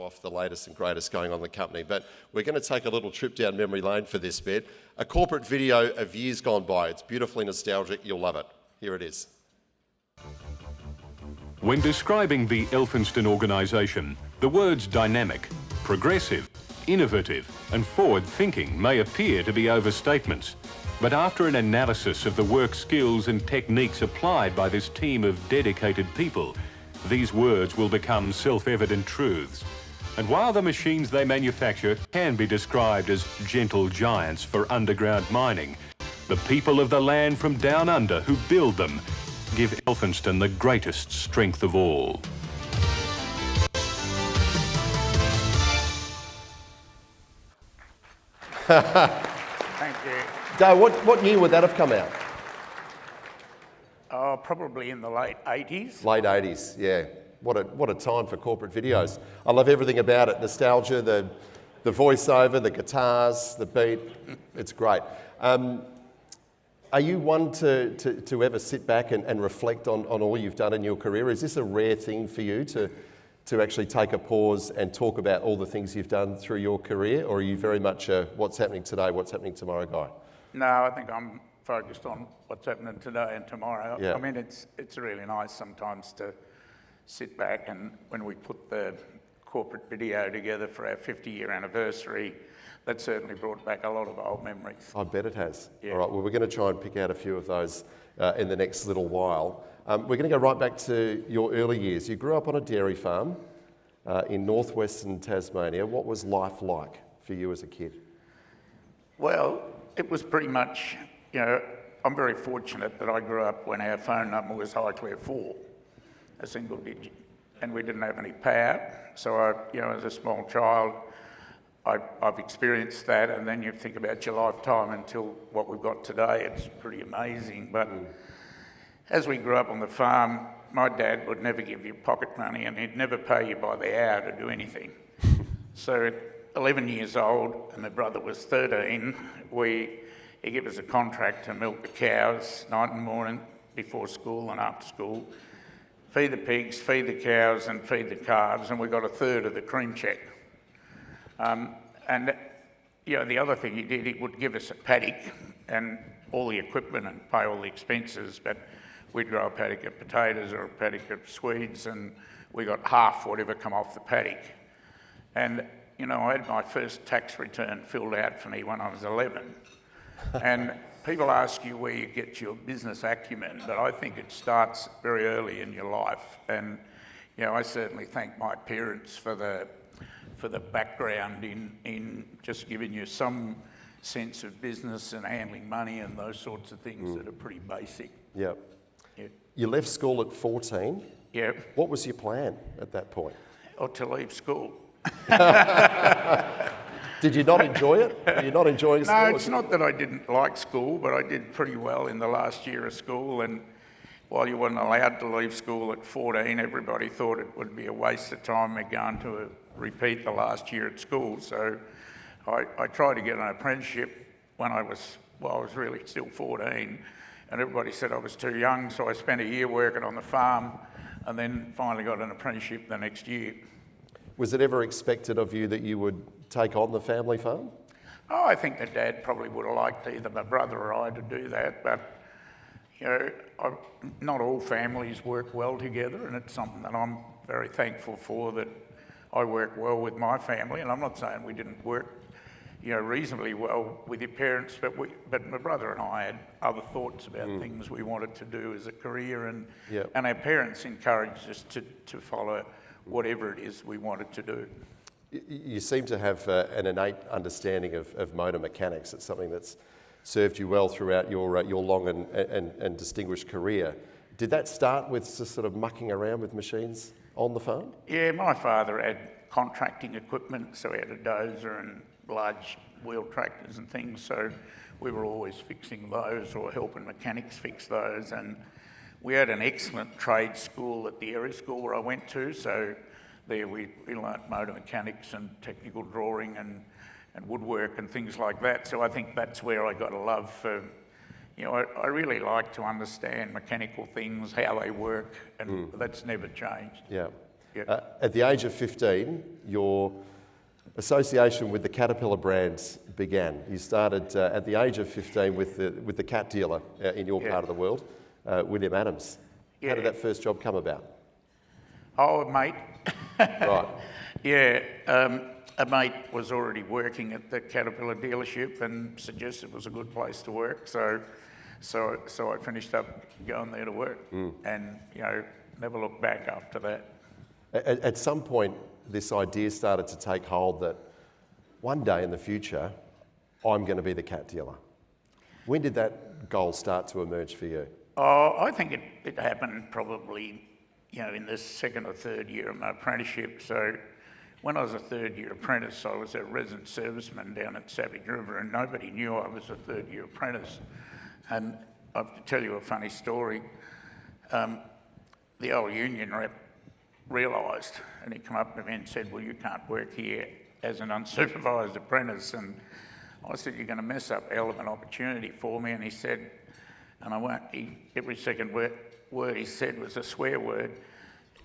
off the latest and greatest going on in the company. But we're going to take a little trip down memory lane for this bit. A corporate video of years gone by. It's beautifully nostalgic. You'll love it. Here it is. When describing the Elphinstone organisation, the words dynamic, progressive, innovative and forward-thinking may appear to be overstatements. But after an analysis of the work skills and techniques applied by this team of dedicated people, these words will become self-evident truths. And while the machines they manufacture can be described as gentle giants for underground mining, the people of the land from down under who build them give Elphinstone the greatest strength of all. Thank you. Dale, what year would that have come out? Oh, probably in the late 80s. Late 80s, yeah. What a time for corporate videos. I love everything about it. Nostalgia, the voiceover, the guitars, the beat. It's great. Are you one to ever sit back and reflect on all you've done in your career? Is this a rare thing for you to actually take a pause and talk about all the things you've done through your career? Or are you very much a what's happening today, what's happening tomorrow guy? No, I think I'm focused on what's happening today and tomorrow. Yeah. I mean, it's really nice sometimes to sit back, and when we put the corporate video together for our 50-year anniversary, that certainly brought back a lot of old memories. I bet it has. Yeah. All right, well, we're going to try and pick out a few of those in the next little while. We're going to go right back to your early years. You grew up on a dairy farm in northwestern Tasmania. What was life like for you as a kid? Well, it was pretty much, I'm very fortunate that I grew up when our phone number was Highclere 4, a single digit, and we didn't have any power. So as a small child, I've experienced that, and then you think about your lifetime until what we've got today. It's pretty amazing. But as we grew up on the farm, my dad would never give you pocket money, and he'd never pay you by the hour to do anything. So at 11 years old, and my brother was 13, he gave us a contract to milk the cows night and morning before school and after school, feed the pigs, feed the cows and feed the calves, and we got a third of the cream check. The other thing he did, he would give us a paddock and all the equipment and pay all the expenses, but we'd grow a paddock of potatoes or a paddock of Swedes, and we got half whatever come off the paddock. And, I had my first tax return filled out for me when I was 11. And people ask you where you get your business acumen, but I think it starts very early in your life. And, I certainly thank my parents for the background in just giving you some sense of business and handling money and those sorts of things that are pretty basic. Yeah. Yeah. You left school at 14. Yeah. What was your plan at that point? Or to leave school. Did you not enjoy it? Were you not enjoying school? No, it's not that I didn't like school, but I did pretty well in the last year of school, and while you weren't allowed to leave school at 14, everybody thought it would be a waste of time me going to repeat the last year at school. So I tried to get an apprenticeship when I was really still 14, and everybody said I was too young, so I spent a year working on the farm and then finally got an apprenticeship the next year. Was it ever expected of you that you would take on the family farm? Oh, I think that Dad probably would have liked either my brother or I to do that, but not all families work well together, and it's something that I'm very thankful for, that I work well with my family. And I'm not saying we didn't work reasonably well with your parents, but my brother and I had other thoughts about things we wanted to do as a career, and our parents encouraged us to follow whatever it is we wanted to do. You seem to have an innate understanding of motor mechanics. It's something that's served you well throughout your long and distinguished career. Did that start with just sort of mucking around with machines on the farm? Yeah, my father had contracting equipment, so he had a dozer and large wheel tractors and things, so we were always fixing those or helping mechanics fix those. And we had an excellent trade school at the area school where I went to, so there we learnt motor mechanics and technical drawing and woodwork and things like that. So I think that's where I got a love for, I really like to understand mechanical things, how they work, and that's never changed. Yeah. Yeah. at the age of 15, your association with the Caterpillar brands began. You started at the age of 15 with the cat dealer in your part of the world, William Adams. How did that first job come about? Oh, a mate. Right. Yeah, a mate was already working at the Caterpillar dealership and suggested it was a good place to work. So I finished up going there to work, and never looked back after that. At some point, this idea started to take hold that one day in the future, I'm going to be the cat dealer. When did that goal start to emerge for you? Oh, I think it happened probably, in the second or third year of my apprenticeship. So when I was a third-year apprentice, I was a resident serviceman down at Savage River, and nobody knew I was a third-year apprentice. And I have to tell you a funny story. The old union rep realised, and he came up to me and said, well, you can't work here as an unsupervised apprentice. And I said, you're going to mess up a hell of an opportunity for me. And he said, and I won't, every second word he said was a swear word.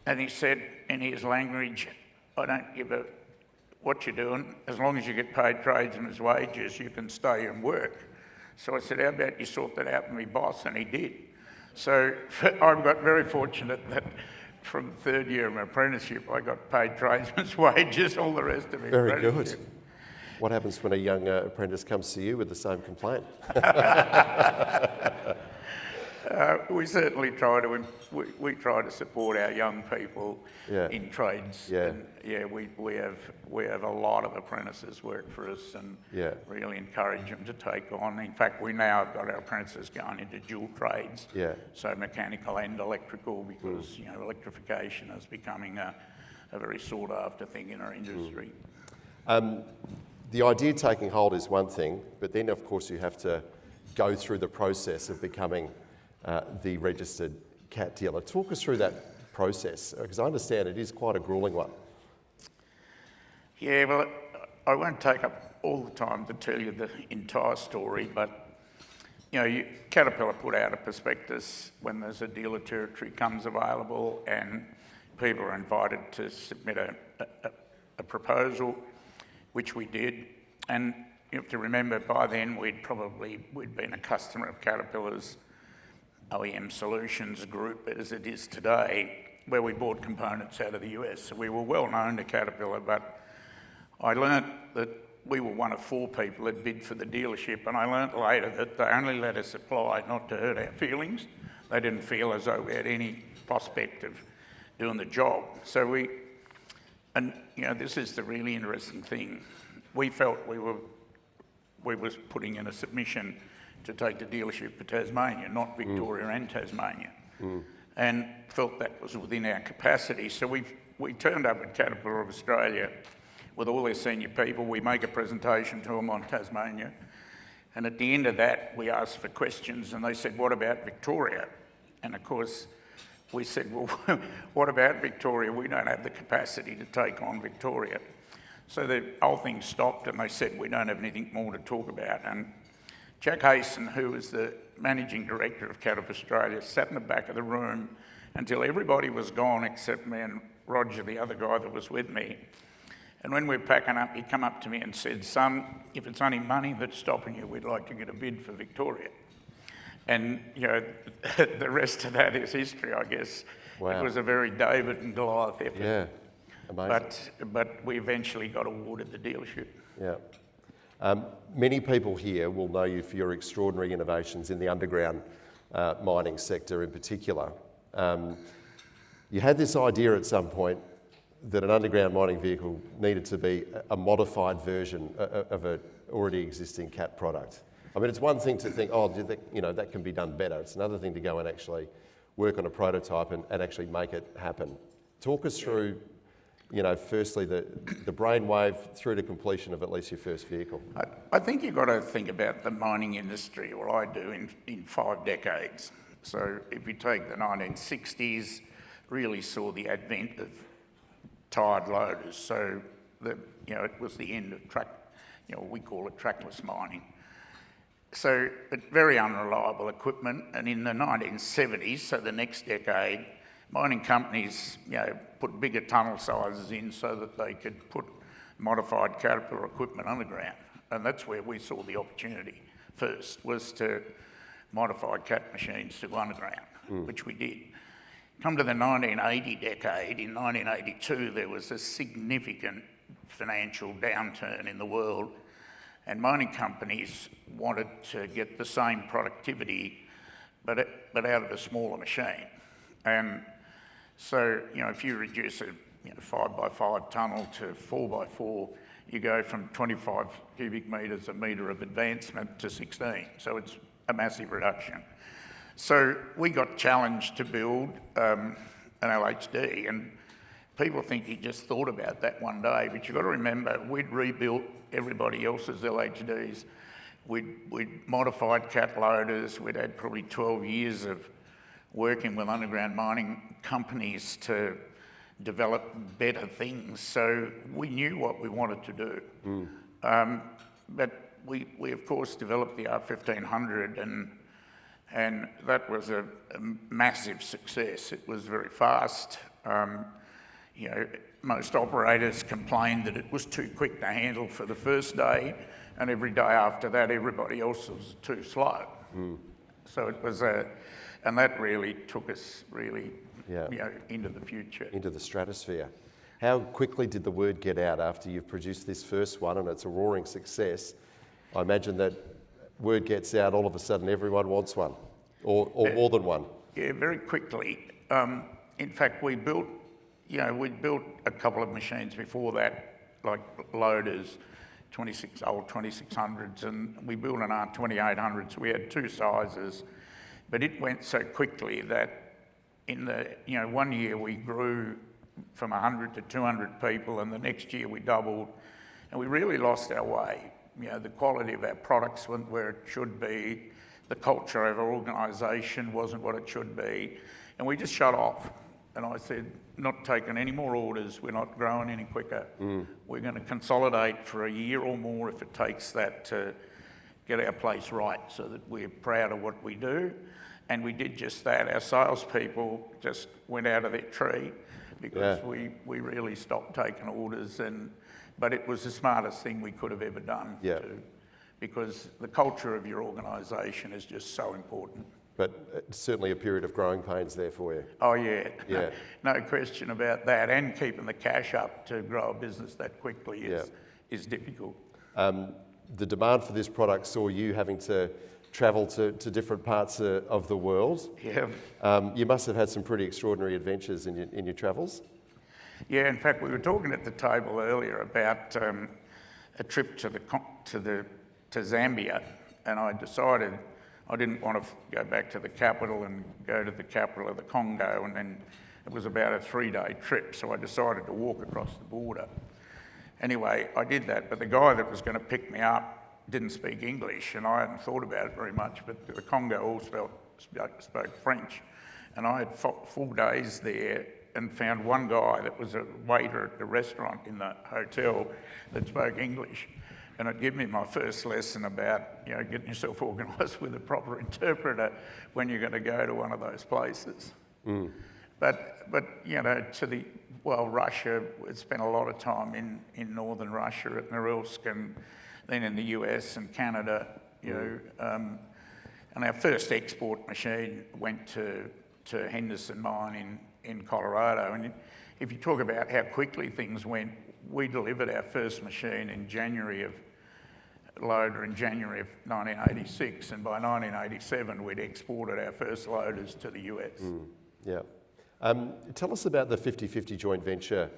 And he said in his language, I don't give a what you're doing, as long as you get paid tradesmen's wages, you can stay and work. So I said, how about you sort that out with my boss? And he did. So I got very fortunate that from the third year of my apprenticeship, I got paid tradesmen's wages, all the rest of it. Very good. What happens when a young apprentice comes to you with the same complaint? We certainly try to we try to support our young people in trades. Yeah. And we have a lot of apprentices work for us, and really encourage them to take on. In fact, we now have got our apprentices going into dual trades. Yeah. So mechanical and electrical, because electrification is becoming a very sought after thing in our industry. The idea taking hold is one thing, but then of course you have to go through the process of becoming the registered cat dealer. Talk us through that process, because I understand it is quite a gruelling one. Yeah, well, I won't take up all the time to tell you the entire story, but Caterpillar put out a prospectus when there's a dealer territory comes available, and people are invited to submit a proposal, which we did. And you have to remember, by then we'd been a customer of Caterpillar's OEM Solutions group as it is today, where we bought components out of the US. So we were well known to Caterpillar, but I learnt that we were one of 4 people that bid for the dealership, and I learnt later that they only let us apply not to hurt our feelings. They didn't feel as though we had any prospect of doing the job. So this is the really interesting thing. We felt we was putting in a submission to take the dealership to Tasmania, not Victoria and Tasmania, and felt that was within our capacity. So we turned up at Caterpillar of Australia with all their senior people. We make a presentation to them on Tasmania, and at the end of that, we asked for questions, and they said, what about Victoria? And of course, we said, well, what about Victoria? We don't have the capacity to take on Victoria. So the whole thing stopped, and they said, we don't have anything more to talk about. And Jack Hayson, who was the managing director of Caterpillar Australia, sat in the back of the room until everybody was gone except me and Roger, the other guy that was with me. And when we were packing up, he came up to me and said, son, if it's only money that's stopping you, we'd like to get a bid for Victoria. And, the rest of that is history, I guess. Wow. It was a very David and Goliath effort. Yeah, amazing. But we eventually got awarded the dealership. Yeah. Many people here will know you for your extraordinary innovations in the underground mining sector in particular. You had this idea at some point that an underground mining vehicle needed to be a modified version of an already existing CAT product. I mean, it's one thing to think, that can be done better. It's another thing to go and actually work on a prototype and actually make it happen. Talk us through, firstly the brainwave through to completion of at least your first vehicle. I think you've got to think about the mining industry, or I do, in 5 decades. So if you take the 1960s, really saw the advent of tired loaders. So it was the end of we call it trackless mining. So very unreliable equipment. And in the 1970s, so the next decade, mining companies, put bigger tunnel sizes in so that they could put modified Caterpillar equipment underground. And that's where we saw the opportunity first, was to modify Cat machines to go underground, which we did. Come to the 1980 decade, in 1982, there was a significant financial downturn in the world, and mining companies wanted to get the same productivity, but out of a smaller machine. And so, if you reduce a 5x5 tunnel to 4x4, you go from 25 cubic metres a metre of advancement to 16. So it's a massive reduction. So we got challenged to build an LHD, and people think he just thought about that one day, but you've got to remember, we'd rebuilt everybody else's LHDs. We'd modified cat loaders. We'd had probably 12 years of working with underground mining companies to develop better things. So we knew what we wanted to do. But we of course developed the R1500, and that was a massive success. It was very fast. Most operators complained that it was too quick to handle for the first day, and every day after that, everybody else was too slow. So it was and that really took us into the future. Into the stratosphere. How quickly did the word get out after you've produced this first one and it's a roaring success? I imagine that word gets out, all of a sudden everyone wants one, or more than one. Yeah, very quickly. In fact, we'd built a couple of machines before that, like loaders, old 2600s, and we built an R2800, so we had two sizes. But it went so quickly that in the 1 year we grew from 100 to 200 people, and the next year we doubled, and we really lost our way. The quality of our products wasn't where it should be. The culture of our organisation wasn't what it should be, and we just shut off. And I said, not taking any more orders, we're not growing any quicker. We're going to consolidate for a year or more if it takes that to get our place right so that we're proud of what we do. And we did just that. Our salespeople just went out of their tree because we really stopped taking orders. But it was the smartest thing we could have ever done too, because the culture of your organisation is just so important. But certainly a period of growing pains there for you. Oh yeah, no question about that. And keeping the cash up to grow a business that quickly is difficult. The demand for this product saw you having to travel to different parts of the world. Yeah. You must have had some pretty extraordinary adventures in your travels. Yeah, in fact, we were talking at the table earlier about a trip to Zambia, and I decided I didn't want to go back to the capital and go to the capital of the Congo, and then it was about a 3-day trip, so I decided to walk across the border. Anyway, I did that, but the guy that was going to pick me up didn't speak English, and I hadn't thought about it very much, but the Congo all spoke French, and I had 4 days there and found one guy that was a waiter at the restaurant in the hotel that spoke English. And it gave me my first lesson about, getting yourself organised with a proper interpreter when you're going to go to one of those places. But Russia, we spent a lot of time in northern Russia at Norilsk, and then in the US and Canada, and our first export machine went to Henderson Mine in Colorado. And if you talk about how quickly things went, we delivered our first machine in January of 1986, and by 1987 we'd exported our first loaders to the US. Tell us about the 50-50 joint venture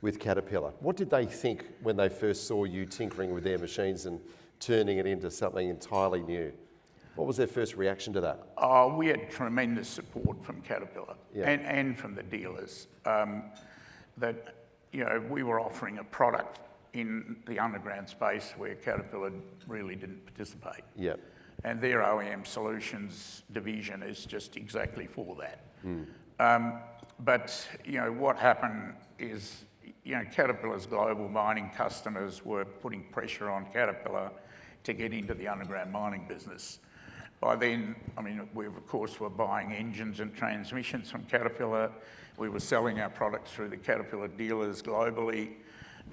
with Caterpillar. What did they think when they first saw you tinkering with their machines and turning it into something entirely new? What was their first reaction to that? Oh, we had tremendous support from Caterpillar and from the dealers. That we were offering a product in the underground space where Caterpillar really didn't participate. And their OEM Solutions division is just exactly for that. But what happened is, Caterpillar's global mining customers were putting pressure on Caterpillar to get into the underground mining business. By then, I mean, we of course were buying engines and transmissions from Caterpillar. We were selling our products through the Caterpillar dealers globally.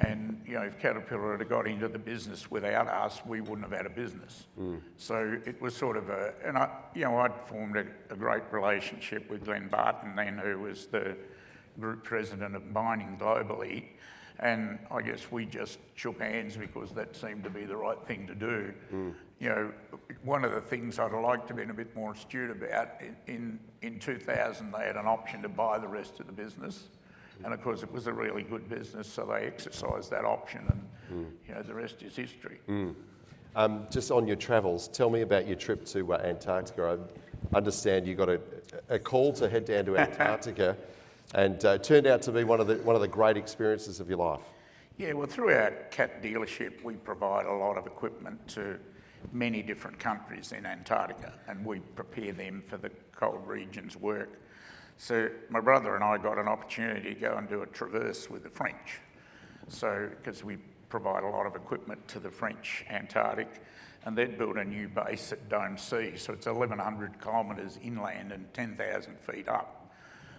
And, you know, if Caterpillar had got into the business without us, we wouldn't have had a business. So it was sort of I'd formed a great relationship with Glenn Barton then, who was the group president of mining globally. And I guess we just shook hands because that seemed to be the right thing to do. You know, one of the things I'd like to have been a bit more astute about, in 2000 they had an option to buy the rest of the business. And of course it was a really good business, so they exercised that option, and you know, the rest is history. Just on your travels, tell me about your trip to Antarctica. I understand you got a call to head down to Antarctica, and turned out to be one of the great experiences of your life. Yeah, well, through our CAT dealership, we provide a lot of equipment to many different countries in Antarctica, and we prepare them for the cold regions work. So my brother and I got an opportunity to go and do a traverse with the French. So, because we provide a lot of equipment to the French Antarctic, and they'd built a new base at Dome C, so it's 1,100 kilometres inland and 10,000 feet up.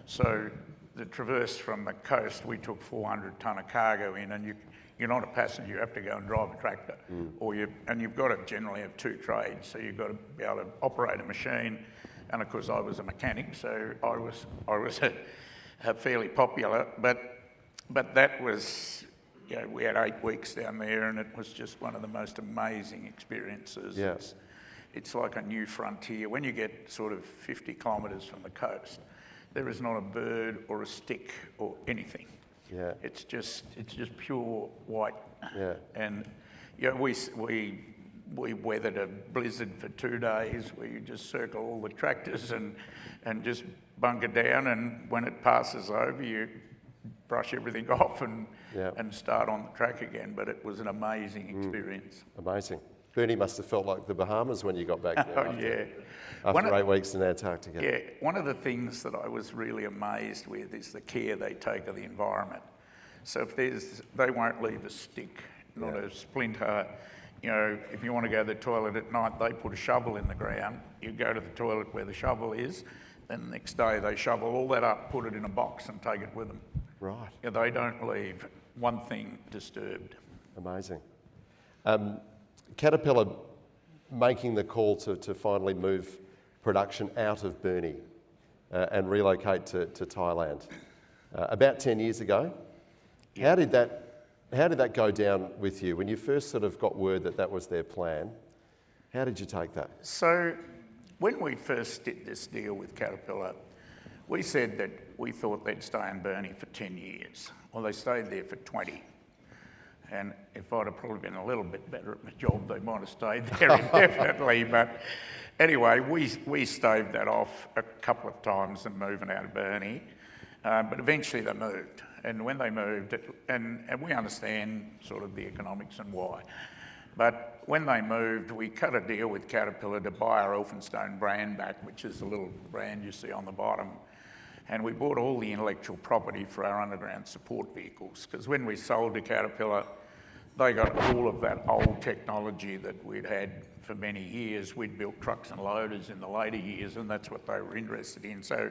So the traverse from the coast, we took 400 tonne of cargo in, and you're not a passenger, you have to go and drive a tractor. And you've got to generally have two trades, so you've got to be able to operate a machine. And of course I was a mechanic, so I was a fairly popular, but that was, you know, we had 8 weeks down there, and it was just one of the most amazing experiences. Yeah. It's like a new frontier. When you get sort of 50 kilometres from the coast, there is not a bird or a stick or anything. Yeah. It's just pure white. Yeah. And you know, we weathered a blizzard for 2 days where you just circle all the tractors and just bunker down, and when it passes over, you brush everything off and start on the track again. But it was an amazing experience. Amazing. Bernie must have felt like the Bahamas when you got back there after 8 weeks in Antarctica. Yeah, one of the things that I was really amazed with is the care they take of the environment. So if they won't leave a stick, not a splinter. You know, if you want to go to the toilet at night, they put a shovel in the ground. You go to the toilet where the shovel is, then the next day they shovel all that up, put it in a box and take it with them. Right. Yeah, they don't leave one thing disturbed. Amazing. Caterpillar making the call to finally move production out of Burnie and relocate to Thailand about 10 years ago. Yeah. How did that go down with you when you first sort of got word that was their plan? How did you take that? So when we first did this deal with Caterpillar, we said that we thought they'd stay in Burnie for 10 years. Well, they stayed there for 20. And if I'd have probably been a little bit better at my job, they might have stayed there indefinitely. But anyway, we staved that off a couple of times, them moving out of Burnie. But eventually they moved. And when they moved, and we understand sort of the economics and why. But when they moved, we cut a deal with Caterpillar to buy our Elphinstone brand back, which is the little brand you see on the bottom. And we bought all the intellectual property for our underground support vehicles, because when we sold to Caterpillar, they got all of that old technology that we'd had for many years. We'd built trucks and loaders in the later years, and that's what they were interested in. So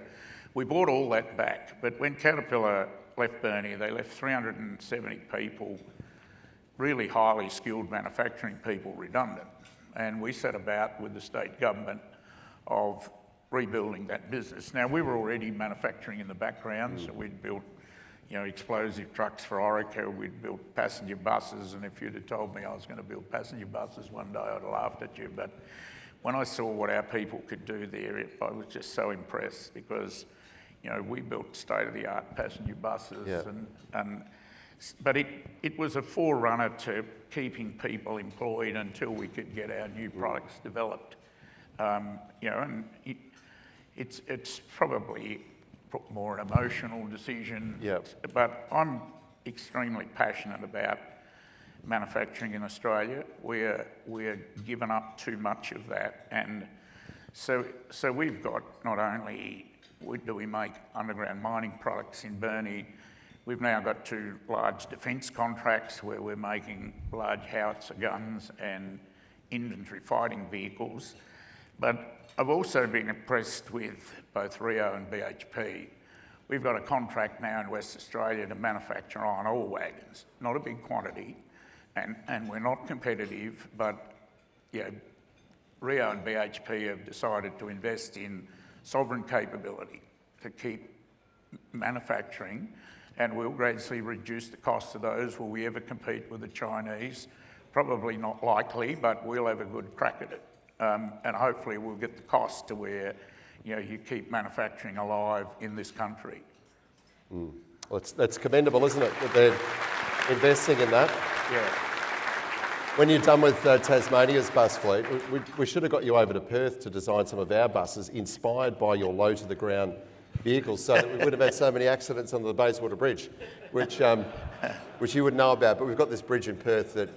we bought all that back. But when Caterpillar left Burnie, they left 370 people, really highly skilled manufacturing people, redundant. And we set about with the state government of rebuilding that business. Now, we were already manufacturing in the background, so we'd built, you know, explosive trucks for Orica, we'd built passenger buses, and if you'd have told me I was going to build passenger buses one day, I'd have laughed at you. But when I saw what our people could do there, I was just so impressed, because, you know, we built state-of-the-art passenger buses, but it was a forerunner to keeping people employed until we could get our new products developed. You know, and it's probably more an emotional decision, but I'm extremely passionate about manufacturing in Australia. We're giving up too much of that, and so we've got, not only do we make underground mining products in Burnie, we've now got 2 large defence contracts where we're making large howitzer guns and infantry fighting vehicles. But I've also been impressed with both Rio and BHP. We've got a contract now in West Australia to manufacture iron ore wagons, not a big quantity, and we're not competitive, but Rio and BHP have decided to invest in sovereign capability to keep manufacturing, and we'll gradually reduce the cost of those. Will we ever compete with the Chinese? Probably not likely, but we'll have a good crack at it. And hopefully we'll get the cost to where you keep manufacturing alive in this country. Well, that's commendable, isn't it, that they're investing in that? Yeah. When you're done with Tasmania's bus fleet, we should have got you over to Perth to design some of our buses inspired by your low-to-the-ground vehicles, so that we wouldn't have had so many accidents on the Bayswater Bridge, which you wouldn't know about. But we've got this bridge in Perth that,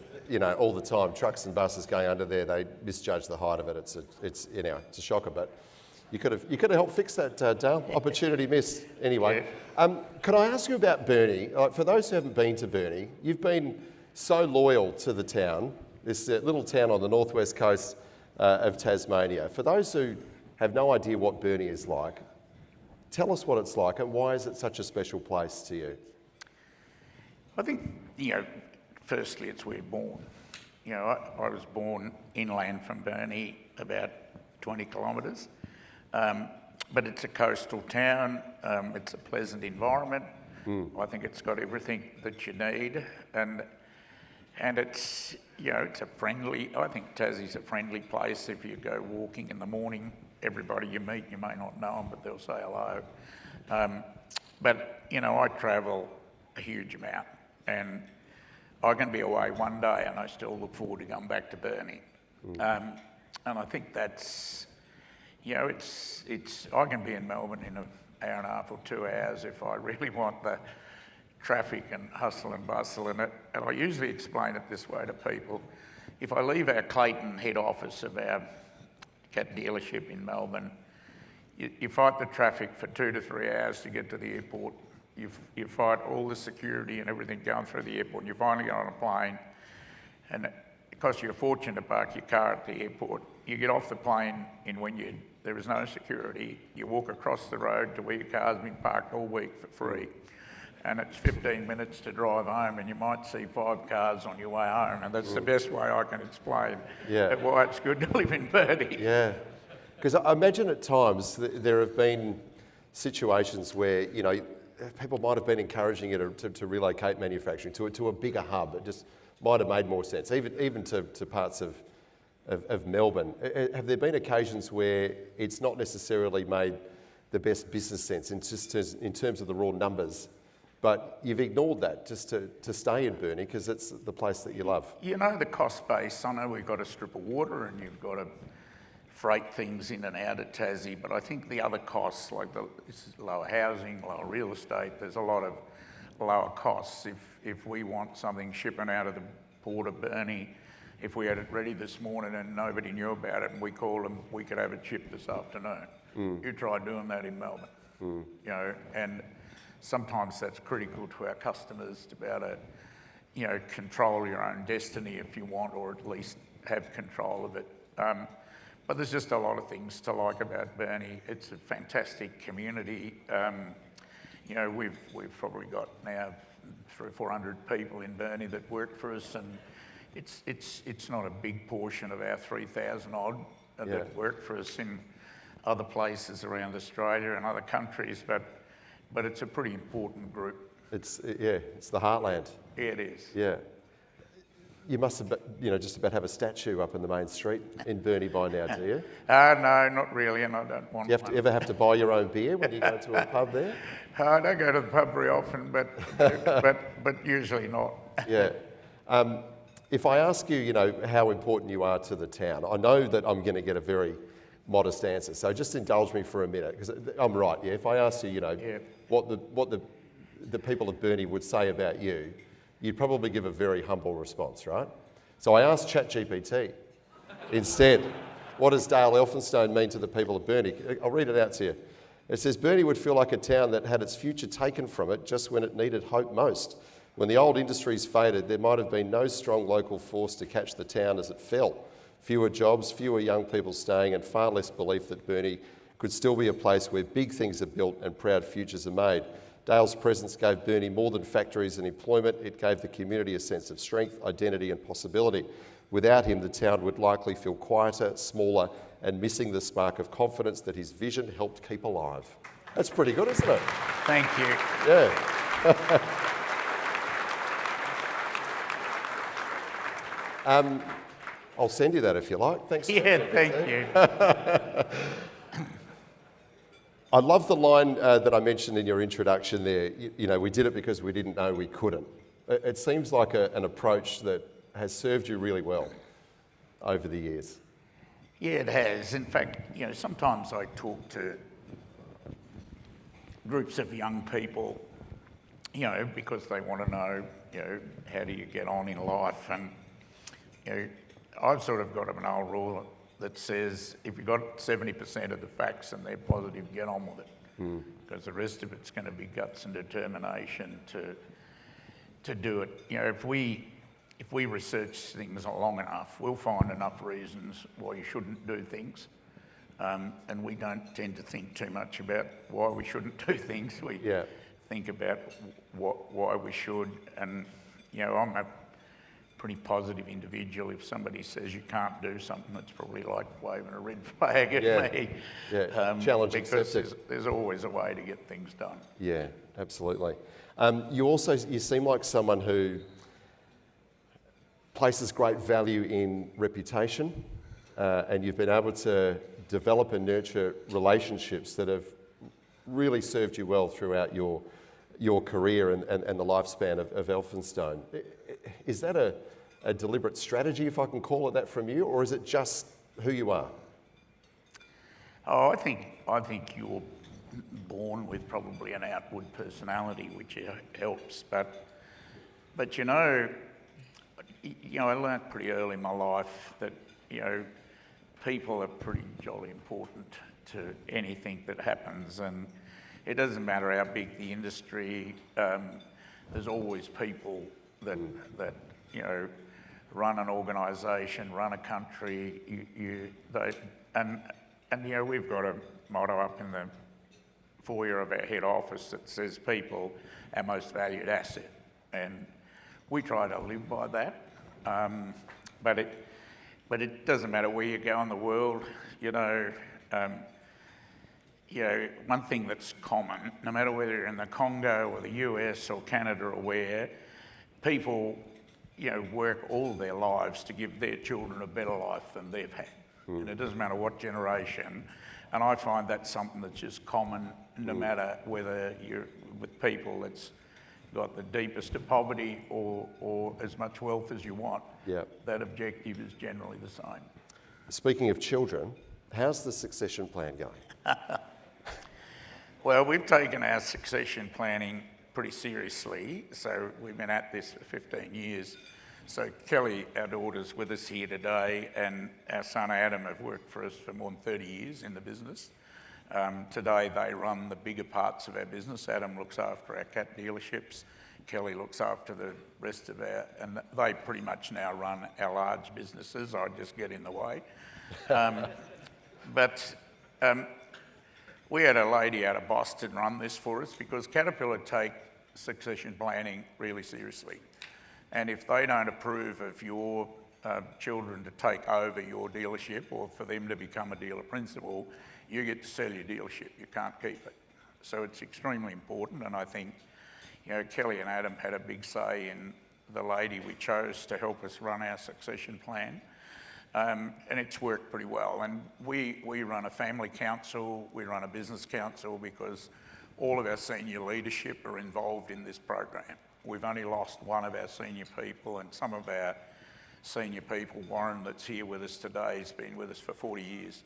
all the time, trucks and buses going under there, they misjudge the height of it. It's a shocker, but you could have helped fix that, Dale. Opportunity missed. Anyway, can I ask you about Burnie? For those who haven't been to Burnie, you've been so loyal to the town, this little town on the northwest coast of Tasmania. For those who have no idea what Burnie is like, tell us what it's like and why is it such a special place to you? I think, firstly, it's where we're born. I was born inland from Burnie, about 20 kilometres. But it's a coastal town. It's a pleasant environment. I think it's got everything that you need. And it's, it's a friendly, I think Tassie's a friendly place. If you go walking in the morning, everybody you meet, you may not know them, but they'll say hello. But I travel a huge amount, and I can be away one day and I still look forward to going back to Burnie. And I think that's, I can be in Melbourne in an hour and a half or 2 hours if I really want the traffic and hustle and bustle in it. And I usually explain it this way to people. If I leave our Clayton head office of our cat dealership in Melbourne, you fight the traffic for 2 to 3 hours to get to the airport. You fight all the security and everything going through the airport, and you finally get on a plane, and it costs you a fortune to park your car at the airport. You get off the plane, and there is no security, you walk across the road to where your car's been parked all week for free. And it's 15 minutes to drive home, and you might see 5 cars on your way home, and that's the best way I can explain why it's good to live in Burnie. Yeah, because I imagine at times there have been situations where, people might have been encouraging you to relocate manufacturing to a bigger hub. It just might have made more sense, even to parts of Melbourne. Have there been occasions where it's not necessarily made the best business sense in terms of the raw numbers, but you've ignored that just to stay in Burnie because it's the place that you love? The cost base, I know we've got a strip of water and you've got to freight things in and out of Tassie, but I think the other costs, like this is lower housing, lower real estate, there's a lot of lower costs. If we want something shipping out of the port of Burnie, if we had it ready this morning and nobody knew about it and we called them, we could have it shipped this afternoon. You try doing that in Melbourne, and sometimes that's critical to our customers to be able to, control your own destiny if you want, or at least have control of it. But there's just a lot of things to like about Burnie. It's a fantastic community. We've probably got now 300 or 400 people in Burnie that work for us, and it's not a big portion of our 3,000 odd that work for us in other places around Australia and other countries, but it's a pretty important group. It's the heartland. Yeah, it is. Yeah. You must have, just about have a statue up in the main street in Burnie by now, do you? No, not really, and I don't want one. You ever have to buy your own beer when you go to a pub there? I don't go to the pub very often, but usually not. Yeah. If I ask you, how important you are to the town, I know that I'm going to get a very modest answer, so just indulge me for a minute, because I'm right, yeah? If I ask you, what the people of Burnie would say about you, you'd probably give a very humble response, right? So I asked ChatGPT instead, what does Dale Elphinstone mean to the people of Burnie? I'll read it out to you. It says, Burnie would feel like a town that had its future taken from it just when it needed hope most. When the old industries faded, there might have been no strong local force to catch the town as it fell. Fewer jobs, fewer young people staying, and far less belief that Burnie could still be a place where big things are built and proud futures are made. Dale's presence gave Burnie more than factories and employment. It gave the community a sense of strength, identity and possibility. Without him, the town would likely feel quieter, smaller, and missing the spark of confidence that his vision helped keep alive. That's pretty good, isn't it? Thank you. Yeah. I'll send you that if you like. Thanks. Yeah, thank you. I love the line that I mentioned in your introduction there. You know, we did it because we didn't know we couldn't. It seems like an approach that has served you really well over the years. Yeah, it has. In fact, you know, sometimes I talk to groups of young people, you know, because they want to know, you know, how do you get on in life? And, you know, I've sort of got an old rule that says if you've got 70% of the facts and they're positive, get on with it. Because the rest of it's going to be guts and determination to do it. You know, if we research things long enough, we'll find enough reasons why you shouldn't do things. And we don't tend to think too much about why we shouldn't do things. We think about why we should. And, you know, I'm a pretty positive individual. If somebody says you can't do something, it's probably like waving a red flag at me. Yeah, challenge because accepted. there's always a way to get things done. Yeah, absolutely. You seem like someone who places great value in reputation, and you've been able to develop and nurture relationships that have really served you well throughout your career and the lifespan of Elphinstone. Is that a deliberate strategy, if I can call it that, from you, or is it just who you are? Oh, I think you're born with probably an outward personality, which helps. But you know, I learnt pretty early in my life that, you know, people are pretty jolly important to anything that happens, and it doesn't matter how big the industry. There's always people that you know, run an organisation, run a country. And you know, we've got a motto up in the foyer of our head office that says people our most valued asset, and we try to live by that. But it doesn't matter where you go in the world, you know. You know, one thing that's common, no matter whether you're in the Congo or the US or Canada or where, people, you know, work all their lives to give their children a better life than they've had. And it doesn't matter what generation. And I find that's something that's just common, no matter whether you're with people that's got the deepest of poverty or as much wealth as you want. That objective is generally the same. Speaking of children, how's the succession plan going? Well, we've taken our succession planning pretty seriously. So we've been at this for 15 years. So Kelly, our daughter's with us here today, and our son Adam have worked for us for more than 30 years in the business. Today they run the bigger parts of our business. Adam looks after our cat dealerships. Kelly looks after the rest of and they pretty much now run our large businesses. I just get in the way. But we had a lady out of Boston run this for us because Caterpillar take succession planning really seriously. And if they don't approve of your children to take over your dealership or for them to become a dealer principal, you get to sell your dealership. You can't keep it. So it's extremely important, and I think, you know, Kelly and Adam had a big say in the lady we chose to help us run our succession plan. And it's worked pretty well. And we run a family council, we run a business council because all of our senior leadership are involved in this program. We've only lost one of our senior people, and some of our senior people, Warren that's here with us today, has been with us for 40 years.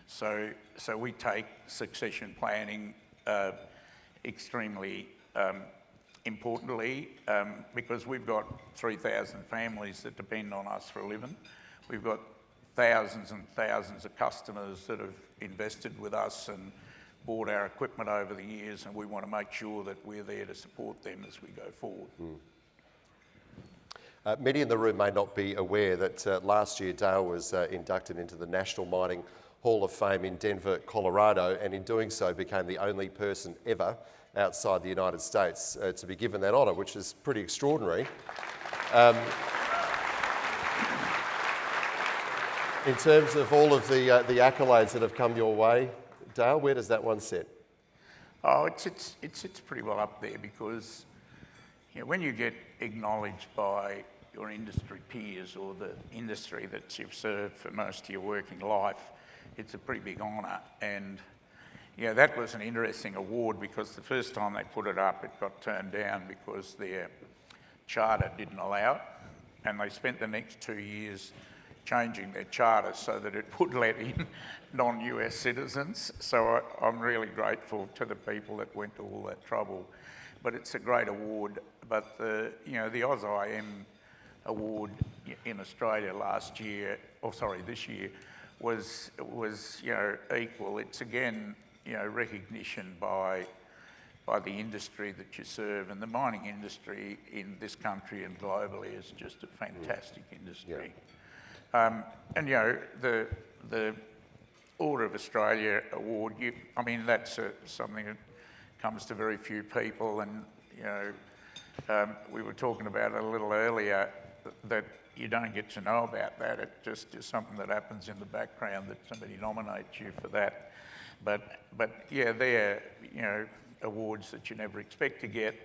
So we take succession planning extremely importantly because we've got 3,000 families that depend on us for a living. We've got thousands and thousands of customers that have invested with us and bought our equipment over the years, and we want to make sure that we're there to support them as we go forward. Many in the room may not be aware that last year Dale was inducted into the National Mining Hall of Fame in Denver, Colorado, and in doing so became the only person ever outside the United States to be given that honour, which is pretty extraordinary. In terms of all of the accolades that have come your way, Dale, where does that one sit? Oh, it sits pretty well up there because when you get acknowledged by your industry peers or the industry that you've served for most of your working life, it's a pretty big honour. And that was an interesting award because the first time they put it up, it got turned down because their charter didn't allow it. And they spent the next 2 years changing their charter so that it would let in non-US citizens. So I'm really grateful to the people that went to all that trouble. But it's a great award. But the AusIM award in Australia this year was equal. It's again recognition by the industry that you serve, and the mining industry in this country and globally is just a fantastic industry. Yeah. And the Order of Australia award, that's something that comes to very few people, and we were talking about it a little earlier, that you don't get to know about that. It just is something that happens in the background, that somebody nominates you for that. But they're awards that you never expect to get,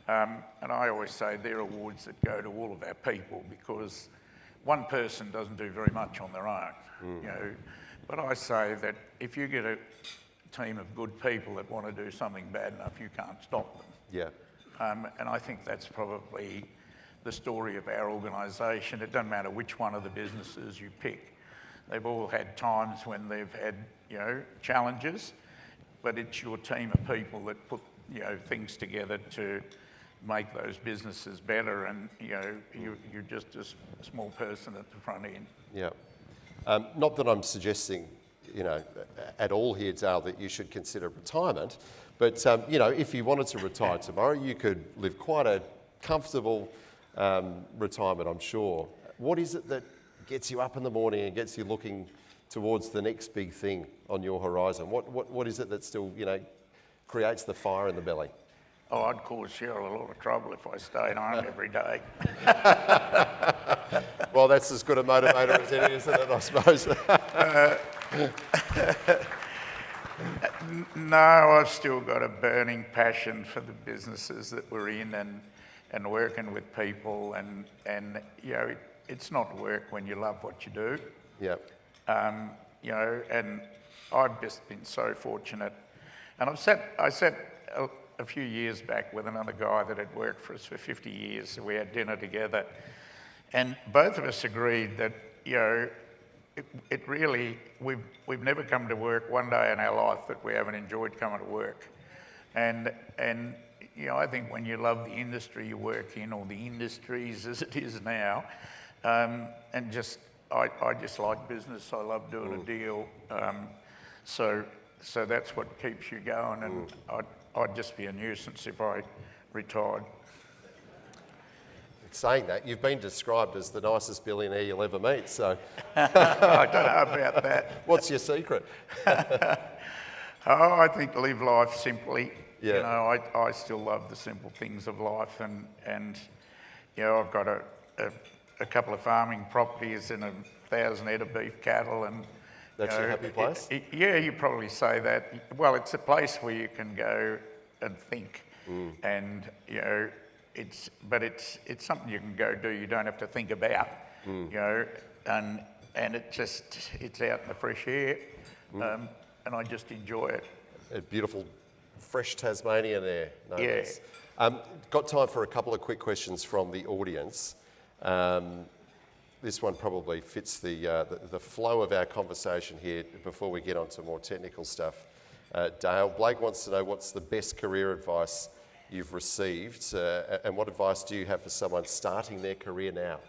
and I always say they're awards that go to all of our people, because one person doesn't do very much on their own. But I say that if you get a team of good people that want to do something bad enough, you can't stop them. Yeah. And I think that's probably the story of our organisation. It doesn't matter which one of the businesses you pick. They've all had times when they've had, challenges, but it's your team of people that put, things together to make those businesses better, and, you're just a small person at the front end. Yeah. Not that I'm suggesting, at all here, Dale, that you should consider retirement, but, if you wanted to retire tomorrow, you could live quite a comfortable retirement, I'm sure. What is it that gets you up in the morning and gets you looking towards the next big thing on your horizon? What is it that still, creates the fire in the belly? Oh, I'd cause Cheryl a lot of trouble if I stayed home every day. Well, that's as good a motivator as any, isn't it, I suppose? No, I've still got a burning passion for the businesses that we're in, and working with people, and it's not work when you love what you do. Yeah. And I've just been so fortunate. And I sat a few years back with another guy that had worked for us for 50 years. So we had dinner together, and both of us agreed that it really, we've never come to work one day in our life that we haven't enjoyed coming to work. And I think when you love the industry you work in, or the industries as it is now, and just I just like business. I love doing a deal. So that's what keeps you going, and I'd just be a nuisance if I retired. Saying that, you've been described as the nicest billionaire you'll ever meet, so... I don't know about that. What's your secret? I think live life simply. Yeah. I still love the simple things of life, and I've got a couple of farming properties and 1,000 head of beef cattle, and that's your happy place? Yeah, you probably say that. Well, it's a place where you can go and think, and it's something you can go do. You don't have to think about, and it's out in the fresh air, and I just enjoy it. A beautiful, fresh Tasmania there. No Yeah. less. Got time for a couple of quick questions from the audience. This one probably fits the flow of our conversation here before we get on to more technical stuff. Dale, Blake wants to know what's the best career advice you've received, and what advice do you have for someone starting their career now?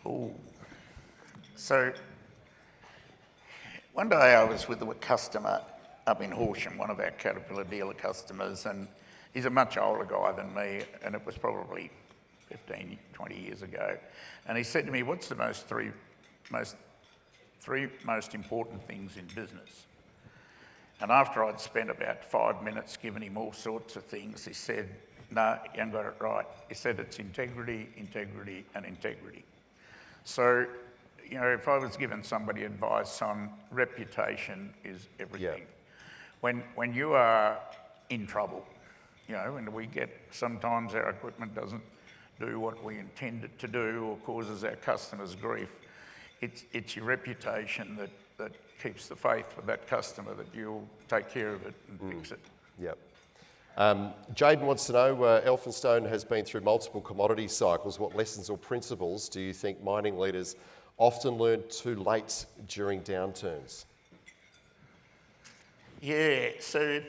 Oh, so one day I was with a customer up in Horsham, one of our Caterpillar dealer customers, and he's a much older guy than me, and it was probably 15, 20 years ago. And he said to me, what's the three most important things in business? And after I'd spent about 5 minutes giving him all sorts of things, he said, no, you haven't got it right. He said it's integrity, integrity, and integrity. So, you know, if I was giving somebody advice on reputation is everything. When you are in trouble, you know, and we get, sometimes our equipment doesn't do what we intend it to do or causes our customers grief, it's your reputation that keeps the faith with that customer, that you'll take care of it and fix it. Yep. Jaden wants to know, Elphinstone has been through multiple commodity cycles. What lessons or principles do you think mining leaders often learn too late during downturns? Yeah, so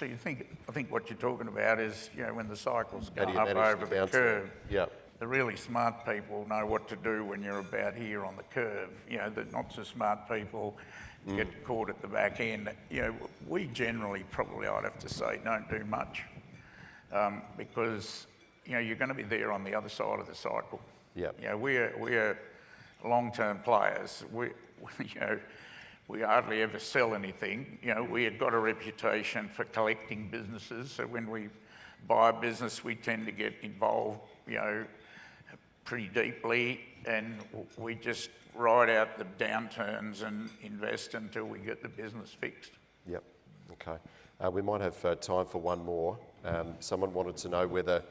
you think, I think what you're talking about is, you know, when the cycle's going up over the curve. Yep. The really smart people know what to do when you're about here on the curve. You know, the not so smart people get caught at the back end. You know, we generally probably, I'd have to say, don't do much because, you know, you're going to be there on the other side of the cycle. Yep. You know, we're long-term players. You know, we hardly ever sell anything. You know, we had got a reputation for collecting businesses, so when we buy a business, we tend to get involved, you know, pretty deeply, and we just ride out the downturns and invest until we get the business fixed. Yep, okay. We might have time for one more. Someone wanted to know whether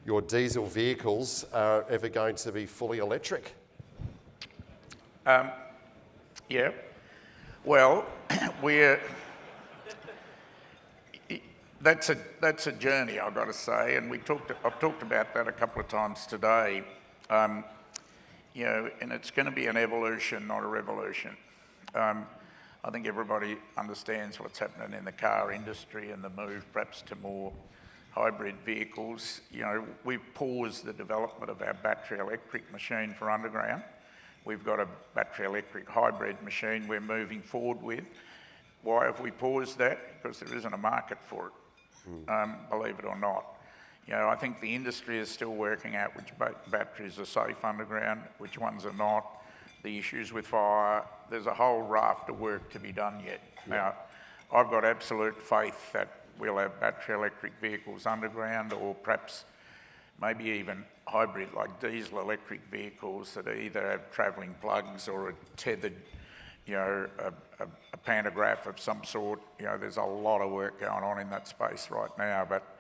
your diesel vehicles are ever going to be fully electric. Yeah, well, that's a journey, I've got to say, and I've talked about that a couple of times today. You know, and it's going to be an evolution, not a revolution. I think everybody understands what's happening in the car industry and the move perhaps to more hybrid vehicles. You know, we've paused the development of our battery electric machine for underground. We've got a battery electric hybrid machine we're moving forward with. Why have we paused that? Because there isn't a market for it, believe it or not. You know, I think the industry is still working out which batteries are safe underground, which ones are not, the issues with fire. There's a whole raft of work to be done yet. Now, I've got absolute faith that we'll have battery electric vehicles underground, or perhaps maybe even hybrid, like diesel electric vehicles that either have travelling plugs or a tethered, you know, a pantograph of some sort. You know, there's a lot of work going on in that space right now, but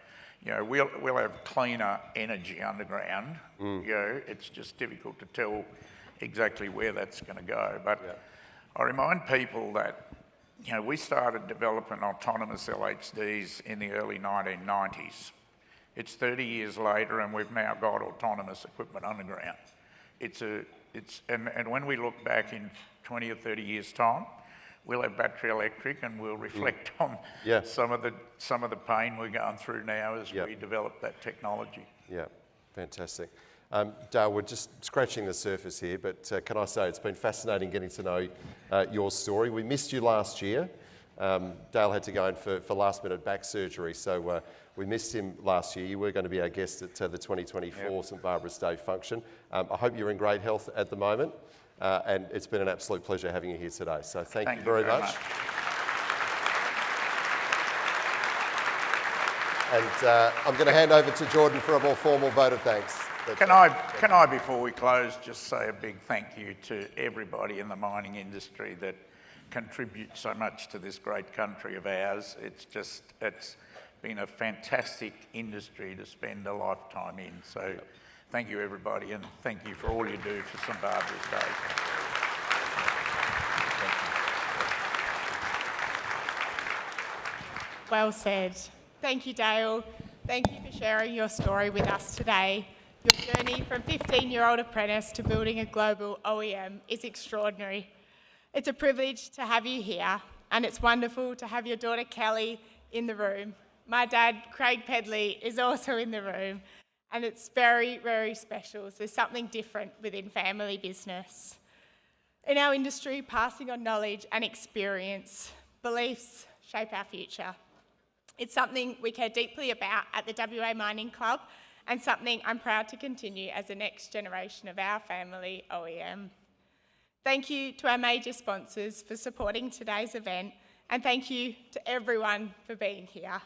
you know, we'll have cleaner energy underground. You know, it's just difficult to tell exactly where that's going to go. But I remind people that, you know, we started developing autonomous LHDs in the early 1990s. It's 30 years later, and we've now got autonomous equipment underground. And when we look back in 20 or 30 years' time, we'll have battery electric, and we'll reflect on some of the pain we're going through now as we develop that technology. Yeah, fantastic. Dale, we're just scratching the surface here, but can I say it's been fascinating getting to know your story. We missed you last year. Dale had to go in for last-minute back surgery, so we missed him last year. You were going to be our guest at the 2024 St Barbara's Day function. I hope you're in great health at the moment. And it's been an absolute pleasure having you here today. So thank you very much. And I'm going to hand over to Jordan for a more formal vote of thanks. Can I, before we close, just say a big thank you to everybody in the mining industry that contributes so much to this great country of ours. It's been a fantastic industry to spend a lifetime in. So thank you, everybody, and thank you for all you do for St Barbara's Day. Well said. Thank you, Dale. Thank you for sharing your story with us today. Your journey from 15-year-old apprentice to building a global OEM is extraordinary. It's a privilege to have you here, and it's wonderful to have your daughter Kelly in the room. My dad, Craig Pedley, is also in the room, and it's very, very special. There's something different within family business. In our industry, passing on knowledge and experience, beliefs shape our future. It's something we care deeply about at the WA Mining Club, and something I'm proud to continue as the next generation of our family OEM. Thank you to our major sponsors for supporting today's event, and thank you to everyone for being here.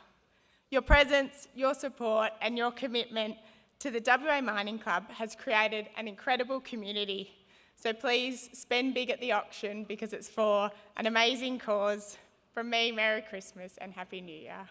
Your presence, your support, and your commitment to the WA Mining Club has created an incredible community. So please spend big at the auction because it's for an amazing cause. From me, Merry Christmas and Happy New Year.